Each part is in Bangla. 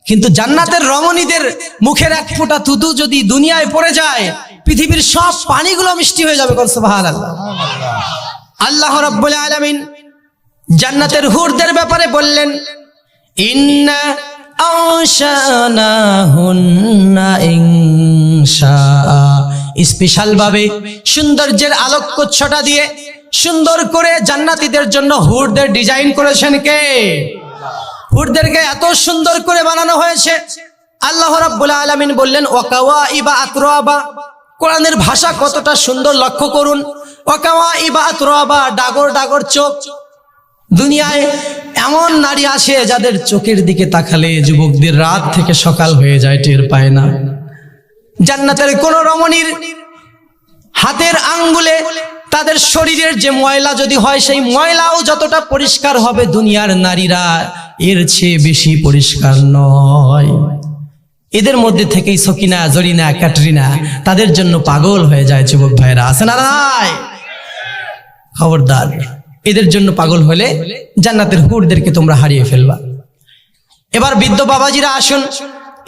কিন্তু জান্নাতের রমণীদের মুখের এক ফোঁটা থুতু যদি দুনিয়ায় পড়ে যায়, পৃথিবীর সব পানিগুলো মিষ্টি হয়ে যাবে। সুবহানাল্লাহ। আল্লাহ রাব্বুল আলামিন জান্নাতের হুরদের ব্যাপারে বললেন, ইন্না আনশানাহুন্না ইনশা। স্পেশাল ভাবে সৌন্দর্যের আলোকচ্ছটা দিয়ে সুন্দর করে জান্নাতীদের জন্য হুরদের ডিজাইন করেছেন কে? হুরদেরকে এত সুন্দর করে বানানো হয়েছে। আল্লাহ রাব্বুল আলামিন বললেন, ওয়াকাওয়াইবা আতরাবা। কোরআনের ভাষা কতটা সুন্দর লক্ষ্য করুন। ওয়াকাওয়াইবা আতরাবা, ডাগর ডাগর চোখ। দুনিয়ায় এমন নারী আছে যাদের চোখের দিকে তাকালে যুবকদের রাত থেকে সকাল হয়ে যায়, টের পায় না। জান্নাতের কোন রমণীর হাতের আঙ্গুলে তাদের শরীরের যে ময়লা যদি হয়, সেই ময়লাও যতটা পরিষ্কার হবে, দুনিয়ার নারীরা এর চেয়ে বেশি পরিষ্কার নয়। এদের মধ্যে থেকেই সকিনা, জরিনা, ক্যাটরিনা তাদের জন্য পাগল হয়ে যায় যুবক ভাইরা। আছে না নাই? খবরদার, এদের জন্য পাগল হলে জান্নাতের হুরদেরকে তোমরা হারিয়ে ফেলবা। এবার বৃদ্ধ বাবাজিরা আসুন।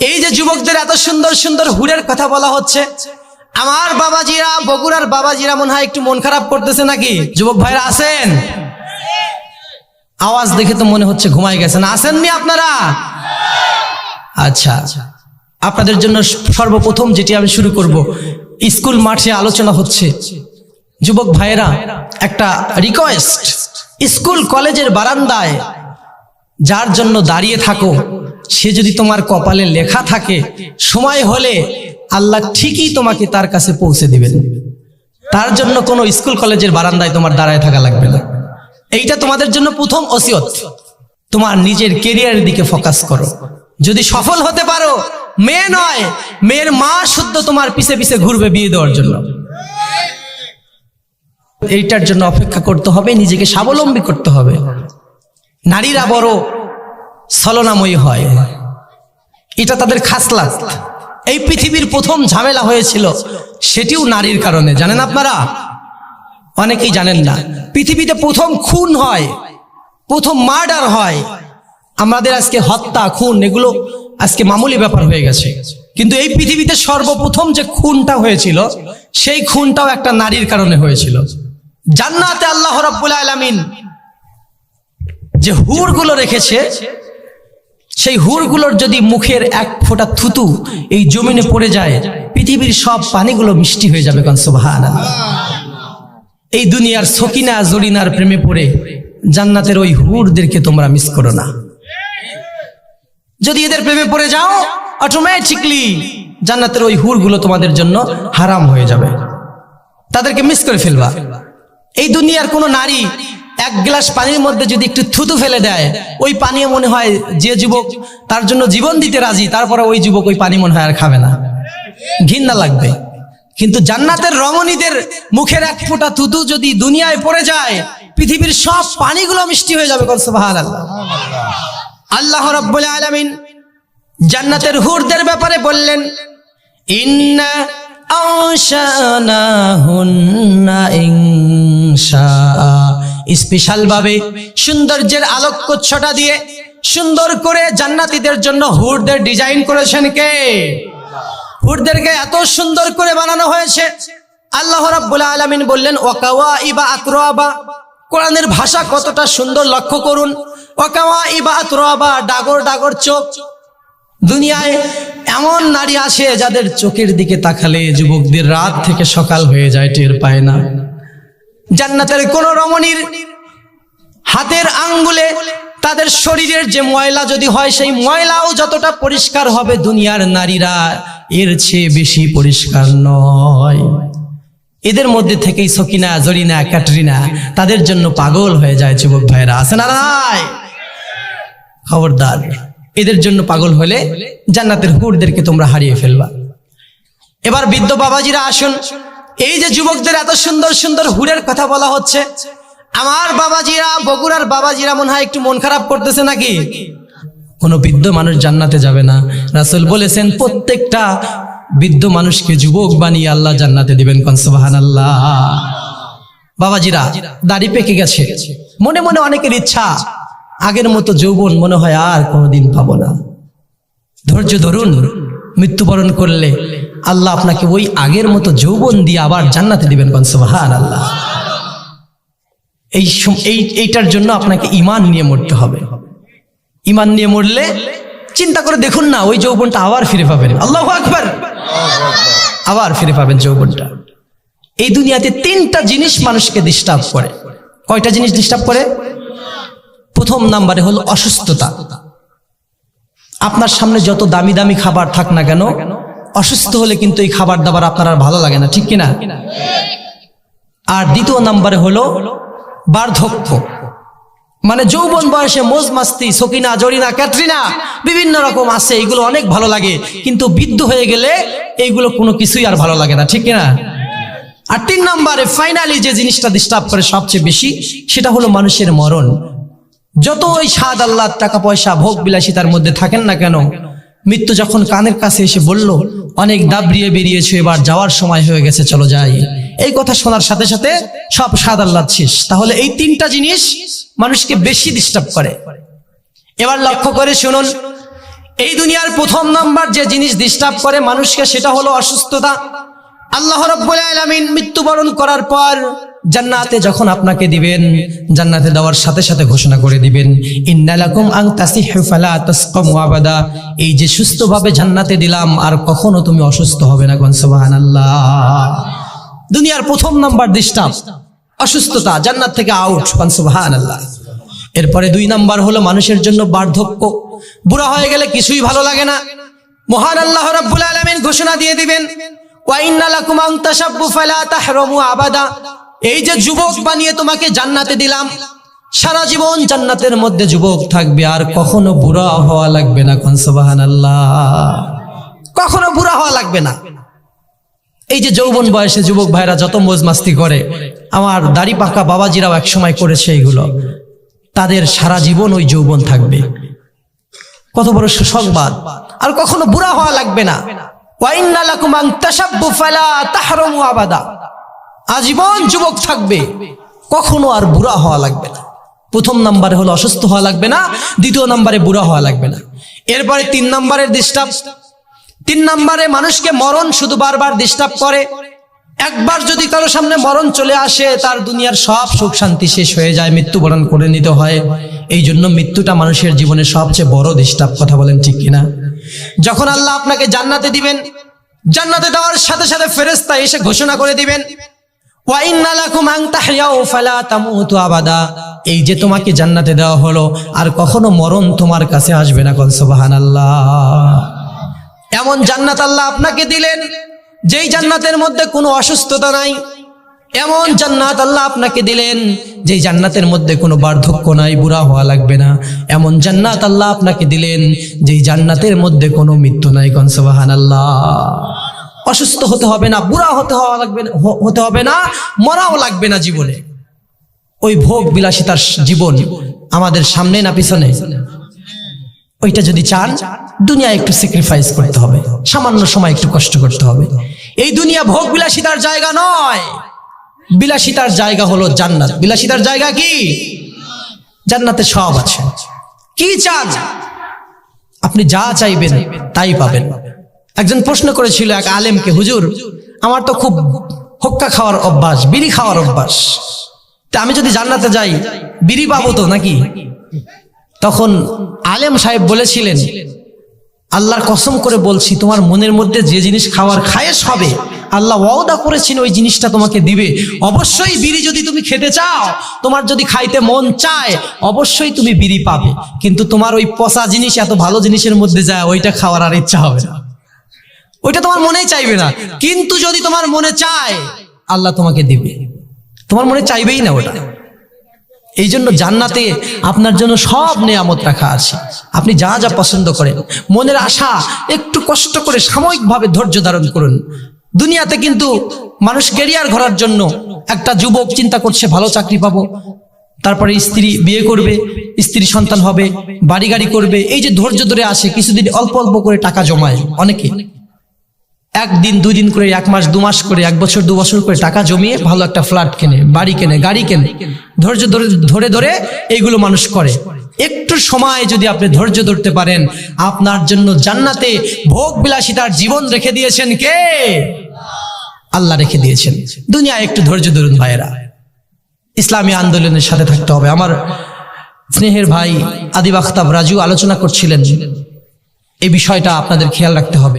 এই যে যুবকদের এত সুন্দর সুন্দর হুরের কথা বলা হচ্ছে, আমার বাবাজিরা, বগুড়ার বাবাজিরা মনে হয় একটু মন খারাপ করতেছে নাকি? যুবক ভাইরা আছেন? আওয়াজ দেখে তো মনে হচ্ছে ঘুমাই গেছেন। আসেননি আপনারা? আচ্ছা, আপনাদের জন্য সর্বপ্রথম যেটি আমি শুরু করব, স্কুল মাঠে আলোচনা হচ্ছে। যুবক ভাইয়েরা, একটা রিকোয়েস্ট, স্কুল কলেজের বারান্দায় যার জন্য দাঁড়িয়ে থাকো, সে যদি তোমার কপালে লেখা থাকে, সময় হলে আল্লাহ ঠিকই তোমাকে তার কাছে পৌঁছে দিবেন। তার জন্য কোনো স্কুল কলেজের বারান্দায় তোমার দাঁড়ায় থাকা লাগবে না। এইটা তোমাদের জন্য প্রথম ওসিয়ত। তোমার নিজের কেরিয়ারের দিকে ফোকাস করো। যদি সফল হতে পারো, মেয়ে নয়, মেয়ের মা শুদ্ধ তোমার পিছে পিছে ঘুরবে বিয়ে দেওয়ার জন্য। এইটার জন্য অপেক্ষা করতে হবে, নিজেকে স্বাবলম্বী করতে হবে। নারীরা বড় ছলনাময়ী হয়, এটা তাদের খাসলাত। এই পৃথিবীর প্রথম ঝামেলা হয়েছিল, সেটিও নারীর কারণে। জানেন আপনারা? অনেকেই জানেন না। পৃথিবীতে প্রথম খুন হয়, প্রথম মার্ডার হয়। আমাদের আজকে হত্যা, খুন এগুলো আজকে মামুলি ব্যাপার হয়ে গেছে, কিন্তু এই পৃথিবীতে সর্বপ্রথম যে খুনটা হয়েছিল, সেই খুনটাও একটা নারীর কারণে হয়েছিল। জান্নাতে আল্লাহ রাব্বুল আলামিন যে হুরগুলো রেখেছে, সেই হুরগুলোর যদি মুখের এক ফোঁটা থুতু এই জমিনে পড়ে যায়, পৃথিবীর সব পানিগুলো মিষ্টি হয়ে যাবে। সুবহানাল্লাহ। এই দুনিয়ার সকিনা, জরিনার প্রেমে পড়ে জান্নাতের ওই হুরদেরকে তোমরা মিস করো না। যদি এদের প্রেমে পড়ে যাও, অটোমেটিকলি জান্নাতের ওই হুরগুলো তোমাদের জন্য হারাম হয়ে যাবে, তাদেরকে মিস করে ফেলবা। এই দুনিয়ার কোনো নারী এক গ্লাস পানির মধ্যে যদি একটু থুতু ফেলে দেয়, ওই পানি মনে হয় যে যুবক তার জন্য জীবন দিতে রাজি, তারপরে ওই যুবক ওই পানি মনে হয় আর খাবে না, ঘৃণা লাগবে। কিন্তু জান্নাতের রমণীদের মুখের এক ফোঁটা থুতু যদি দুনিয়ায় পড়ে যায়, পৃথিবীর সব পানিগুলো মিষ্টি হয়ে যাবে। সুবহানাল্লাহ। আল্লাহ রাব্বুল আলামিন জান্নাতের হুরদের ব্যাপারে বললেন, ইন্না আনশানাহুন্না ইনশা। স্পেশাল ভাবে সৌন্দর্যের আলোকচ্ছটা দিয়ে সুন্দর করে জান্নাতীদের জন্য হুরদের ডিজাইন করেছেন কে? হুরদেরকে এত সুন্দর করে বানানো হয়েছে। আল্লাহ রাব্বুল আলামিন বললেন, ওয়াকাওয়াইবা আতরাবা। কোরআনের ভাষা কতটা সুন্দর লক্ষ্য করুন। ওয়াকাওয়াইবা আতরাবা, ডাগর ডাগর চোখ। দুনিয়ায় এমন নারী আছে যাদের চোখের দিকে তাকালে যুবকদের রাত থেকে সকাল হয়ে যায়, টের পায় না। জান্নাতের কোন রমণীর হাতের আঙ্গুলে তাদের শরীরের যে ময়লা যদি হয়, সেই ময়লাও যতটা পরিষ্কার হবে, দুনিয়ার নারীরা এর চেয়ে বেশি পরিষ্কার নয়। এদের মধ্যে থেকেই সকিনা, জরিনা, ক্যাটরিনা তাদের জন্য পাগল হয়ে যায় যুবক ভাইরা। আছে না নাই? খবরদার, এদের জন্য পাগল হলে জান্নাতের হুরদেরকে তোমরা হারিয়ে ফেলবা। এবার বৃদ্ধ বাবাজিরা আসুন। এই যে যুবকদের এত সুন্দর সুন্দর হুরের কথা বলা হচ্ছে, আমার বাবাজিরা, বগুড়ার বাবাজিরা মনে হয় একটু মন খারাপ করতেছে নাকি? কোনো বৃদ্ধ মানুষ জান্নাতে যাবে না। রাসূল বলেছেন, প্রত্যেকটা বৃদ্ধ মানুষকে যুবক বানিয়ে আল্লাহ জান্নাতে দিবেন। সুবহানাল্লাহ। বাবাজিরা, দাড়ি পেকে গেছে, মনে মনে অনেকের ইচ্ছা আগের মতো যৌবন মনে হয় আর কোনোদিন পাবো না। ধৈর্য ধরুন, মৃত্যুবরণ করলে আল্লাহ আপনাকে ওই আগের মতো যৌবন দিয়ে আবার জান্নাতে দিবেন। সুবহানাল্লাহ। এইটার জন্য আপনাকে ঈমান নিয়ে মরতে হবে। ঈমান নিয়ে মরলে চিন্তা করে দেখুন না, ওই যৌবনটা আবার ফিরে পাবেন। আল্লাহু আকবার। আবার ফিরে পাবেন যৌবনটা। এই দুনিয়াতে 3টা জিনিস মানুষকে ডিস্টার্ব করে। কয়টা জিনিস ডিস্টার্ব করে? প্রথম নাম্বারে হলো অসুস্থতা। আপনার সামনে যত দামি দামি খাবার থাক না কেন, অসুস্থ হলে কিন্তু এই খাবার দাবার আপনার আর ভালো লাগে না, ঠিক কিনা? আর দ্বিতীয় নাম্বারে হলো বার্ধক্য। মানে যৌবন বয়সে মোজ মাস্তি, সকিনা, জরিনা, ক্যাটরিনা বিভিন্ন রকম আছে, এগুলো অনেক ভালো লাগে, কিন্তু বৃদ্ধ হয়ে গেলে এইগুলো কোনো কিছুই আর ভালো লাগে না, ঠিক কিনা? আর 3 নম্বরে ফাইনালি যে জিনিসটা ডিস্টার্ব করে সবচেয়ে বেশি, সেটা হলো মানুষের মরণ। যত ওই স্বাদ আল্লাহ, টাকা পয়সা, ভোগ বিলাসিতার মধ্যে থাকেন না কেন, মৃত্যু যখন কানের কাছে এসে বলল অনেক দাবড়িয়ে বেরিয়েছে, এবার যাওয়ার সময় হয়ে গেছে, চলো যাই, এই কথা শোনার সাথে সাথে সব স্বাদ আল্লাহ শেষ। তাহলে এই 3টা জিনিস মানুষকে বেশি ডিস্টার্ব করে। এবার লক্ষ্য করে শুনুন, এই দুনিয়ার প্রথম নাম্বার যে জিনিস ডিস্টার্ব করে মানুষকে, সেটা হলো অসুস্থতা। আল্লাহ রাব্বুল আলামিন মৃত্যুবরণ করার পর জান্নাতে যখন আপনাকে দিবেন, জান্নাতে দেওয়ার সাথে সাথে ঘোষণা করে দিবেন, ইন্নালাকুম আন তাসিহু ফালা তাসকামু আবাদা। এই যে সুস্থভাবে জান্নাতে দিলাম, আর কখনো তুমি অসুস্থ হবে না। সুবহানাল্লাহ। দুনিয়ার প্রথম নাম্বার ডিস্টার্ব অসুস্থতা, জান্নাত থেকে আউট। সুবহানাল্লাহ। এরপরে 2 নাম্বার হলো মানুষের জন্য বার্ধক্য। বুড়া হয়ে গেলে কিছুই ভালো লাগে না। মহান আল্লাহ রাব্বুল আলামিন ঘোষণা দিয়ে দিবেন, ওয়া ইন্নালাকুম আন তাশাব্বু ফালা তাহরামু আবাদা। এই যে যুবক বানিয়ে তোমাকে জান্নাতে দিলাম, সারা জীবন জান্নাতের মধ্যে যুবক থাকবে, আর কখনো বুড়া হওয়া লাগবে না। সুবহানাল্লাহ। কখনো বুড়া হওয়া লাগবে না। এই যে যৌবন বয়সে যুবক ভাইরা যত মौज মাস্তি করে, আমার দাড়ি পাকা বাবাজিরাও এক সময় করেছে এইগুলো, তাদের সারা জীবন ওই যৌবন থাকবে। কত বড় সুসংবাদ। আর কখনো বুড়া হওয়া লাগবে না। ওয়া ইন্নালাকুম আন তাশাব্বু ফালা তাহরামু আবাদা। আজীবন যুবক থাকবে, কখনো আর বুড়া হওয়া লাগবে না। প্রথম নাম্বারে হলো অসুস্থ হওয়া লাগবে না, দ্বিতীয় নাম্বারে বুড়া হওয়া লাগবে না। এরপরে 3 নাম্বারের ডিস্টার্ব। 3 নাম্বারে মানুষকে মরণ শুধু বারবার ডিস্টার্ব করে। একবার যদি কারো সামনে মরণ চলে আসে, তার দুনিয়ার সব সুখ শান্তি শেষ হয়ে যায়, মৃত্যুবরণ করে নিতে হয়। এই জন্য মৃত্যুটা মানুষের জীবনের সবচেয়ে বড় ডিস্টার্ব। কথা বলেন ঠিক কিনা? যখন আল্লাহ আপনাকে জান্নাতে দিবেন, জান্নাতে দেওয়ার সাথে সাথে ফেরেশতা এসে ঘোষণা করে দিবেন, ওয়া ইন্নালাকুম আন তাহইয়াউ ফালা তামুতু আবাদা। এই যে তোমাকে জান্নাতে দেওয়া হলো, আর কখনো মরণ তোমার কাছে আসবে না। সুবহানাল্লাহ। এমন জান্নাত আল্লাহ আপনাকে দিলেন, যেই জান্নাতের মধ্যে কোনো অসুস্থতা নাই। এমন জান্নাত আল্লাহ আপনাকে দিলেন, যেই জান্নাতের মধ্যে কোনো বার্ধক্য নাই, বুড়া হওয়া লাগবে না। এমন জান্নাত আল্লাহ আপনাকে দিলেন, যেই জান্নাতের মধ্যে কোনো মৃত্যু নাই। সুবহানাল্লাহ। অসুস্থ হতে হবে না, বুড়া হতে হবে না, মরাও লাগবে না জীবনে। ওই ভোগ বিলাসিতার জীবন আমাদের সামনে না পিছনে? ওইটা যদি চান, দুনিয়া একটু স্যাক্রিফাইস করতে হবে, সামান্য সময় একটু কষ্ট করতে হবে। এই দুনিয়া ভোগ বিলাসিতার জায়গা নয়, বিলাসিতার জায়গা হলো জান্নাত। বিলাসিতার জায়গা কি? জান্নাতে সব আছে। কি চান? আপনি যা চাইবেন তাই পাবেন। একজন প্রশ্ন করেছিল এক আলেমকে, হুজুর আমার তো খুব হুক্কা খাওয়ার অভ্যাস, বিড়ি খাওয়ার অভ্যাস, তা আমি যদি জান্নাতে যাই বিড়ি পাবো তো নাকি? তখন আলেম সাহেব বলেছিলেন, আল্লাহর কসম করে বলছি, তোমার মনের মধ্যে যে জিনিস খাওয়ার খায়েশ হবে, আল্লাহ ওয়াদা করেছেন ওই জিনিসটা তোমাকে দিবে। অবশ্যই বিড়ি যদি তুমি খেতে চাও, তোমার যদি খাইতে মন চায়, অবশ্যই তুমি বিড়ি পাবে। কিন্তু তোমার ওই পচা জিনিস এত ভালো জিনিসের মধ্যে যায়, ওইটা খাওয়ার আর ইচ্ছা হবে না, ওইটা তোমার মনেই চাইবে না। কিন্তু যদি তোমার মনে চায়, আল্লাহ তোমাকে দিবে। তোমার মনে চাইবেই না ওটা। এই জন্য জান্নাতে আপনার জন্য সব নেয়ামত রাখা আছে। আপনি যা যা পছন্দ করেন, মনের আশা একটু কষ্ট করে সাময়িকভাবে ধৈর্য ধারণ করুন। দুনিয়াতে কিন্তু মানুষ ক্যারিয়ার গড়ার জন্য, একটা যুবক চিন্তা করছে ভালো চাকরি পাবো, তারপরে স্ত্রী বিয়ে করবে, স্ত্রী সন্তান হবে, বাড়ি গাড়ি করবে। এই যে ধৈর্য ধরে আসে, কিছুদিন অল্প অল্প করে টাকা জমায় অনেকে। একদিন 2 দিন করে, 1 মাস 2 মাস করে, 1 বছর 2 বছর করে টাকা জমিয়ে ভালো একটা ফ্ল্যাট কেনে, বাড়ি কেনে, গাড়ি কেনে, ধৈর্য ধরে ধরে এইগুলো মানুষ করে। একটু সময় যদি আপনি ধৈর্য ধরতে পারেন, আপনার জন্য জান্নাতে ভোগ বিলাসিতার জীবন রেখে দিয়েছেন কে? আল্লাহ রেখে দিয়েছেন। দুনিয়ায় একটু ধৈর্য ধরুন ভাইয়েরা। ইসলামী আন্দোলনের সাথে থাকতে হবে। আমার স্নেহের ভাই আদিব আখতাব রাজু আলোচনা করছিলেন, এই বিষয়টা আপনাদের খেয়াল রাখতে হবে।